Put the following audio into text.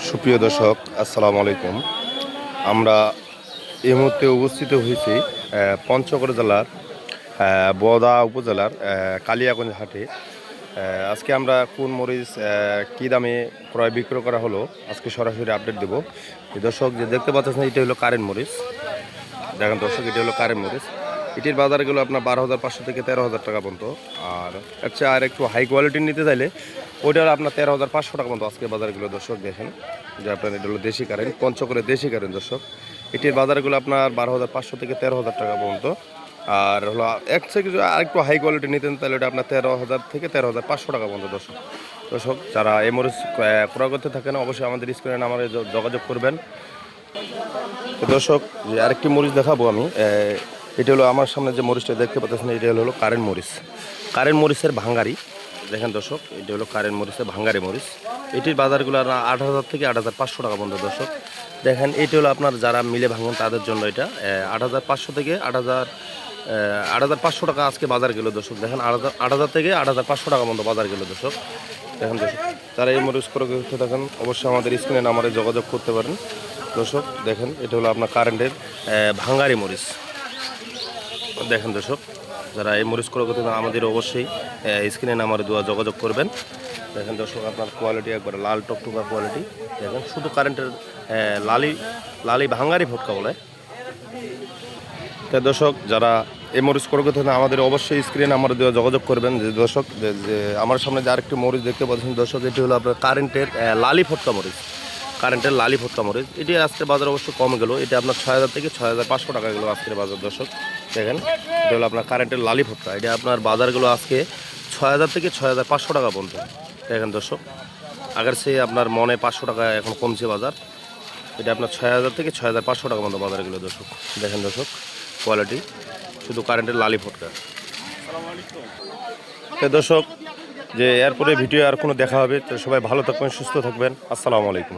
সুপ্রিয় দর্শক, আসসালামু আলাইকুম। আমরা এই মুহূর্তে উপস্থিত হয়েছি পঞ্চগড় জেলার বদা উপজেলার কালিয়াগঞ্জ হাটে। আজকে আমরা কোন মরিচ কী দামে ক্রয় বিক্রয় করা হলো আজকে সরাসরি আপডেট দেব। দর্শক যে দেখতে পাচ্ছেন, এটা হলো কারেন্ট মরিচ। দেখেন দর্শক, এটা হলো কারেন্ট মরিচ। এটির বাজারগুলো আপনার 12,500 থেকে 13,000 টাকা পর্যন্ত। আর হচ্ছে আর একটু হাই কোয়ালিটির নিতে চাইলে ওইটা হলো আপনার 13,500 টাকা পর্যন্ত আজকে বাজারগুলো। দর্শক দেখেন যে আপনার এটা হলো দেশি কারেন্ট, পঞ্চগড়ের দেশি কারেন্ট। দর্শক এটির বাজারগুলো আপনার 12,500 থেকে 13,000 টাকা পর্যন্ত। আর হলো এক থেকে আর একটু হাই কোয়ালিটি নিতেন তাহলে এটা আপনার 13,000 থেকে 13,500 টাকা পর্যন্ত। দর্শক যারা এই মরিচ ক্রয় করতে থাকেন অবশ্যই আমাদের স্ক্রিনে নাম্বারে যোগাযোগ করবেন। তো দর্শক যে আরেকটি মরিচ দেখাবো আমি। এটা হলো আমার সামনে যে মরিচটা দেখতে পাচ্ছেন, এটা হলো কারেন্ট মরিচ। কারেন্ট মরিচের ভাঙ্গারি। দেখেন দর্শক, এটা হলো কারেন্ট মরিচের ভাঙ্গারি মরিচ। এটির বাজারগুলো 8,000 থেকে 8,500 টাকা পর্যন্ত। দর্শক দেখেন, এটি হলো আপনার যারা মিলে ভাঙেন তাদের জন্য এটা 8,500 থেকে 8,500 টাকা আজকে বাজার গেল। দর্শক দেখেন 8,000 থেকে 8,500 টাকা পর্যন্ত বাজার গেল। দর্শক দেখেন দর্শক, যারা এই মরিচ করে করতে থাকেন অবশ্যই আমাদের স্ক্রিনে নাম্বারে যোগাযোগ করতে পারেন। দর্শক দেখেন, এটা হলো আপনার কারেন্টের ভাঙ্গারি মরিচ। দেখেন দর্শক, যারা এই মরিচ ক্রয় করতে আমাদের অবশ্যই স্ক্রিনে নাম্বারে যোগাযোগ করবেন। দেখেন দর্শক, আপনার কোয়ালিটি একবারে লাল টকটকা কোয়ালিটি। দেখেন শুধু কারেন্টের লালি ভাঙ্গারি ভটকা বলে। তাই দর্শক, যারা এই মরিচ ক্রয় করতে আমাদের অবশ্যই স্ক্রিনে নাম্বারে যোগাযোগ করবেন। যে দর্শক যে আমার সামনে যে আরেকটি মরিচ দেখতে পাচ্ছেন দর্শক, এটি হলো আপনার কারেন্টের লালি ফটকা মরিচ। কারেন্টের লালি ফটকা মরিচ এটি আজকের বাজার অবশ্য কম গেল। এটা আপনার 6,000 থেকে 6,500 টাকা গেলো আজকের বাজার। দর্শক দেখেন, এটা হলো আপনার কারেন্টের লালি ফটকা। এটা আপনার বাজারগুলো আজকে 6,000 থেকে 6,500 টাকা পর্যন্ত। দেখেন দর্শক, আগের সে আপনার মনে 500 টাকা এখন কমছে বাজার। এটা আপনার 6,000 থেকে 6,500 টাকা পর্যন্ত বাজারগুলো। দর্শক দেখেন দর্শক, কোয়ালিটি শুধু কারেন্টের লালি ফটকা। দর্শক যে এরপরে ভিডিও আর কোনো দেখা হবে, তো সবাই ভালো থাকবেন, সুস্থ থাকবেন। আসসালামু আলাইকুম।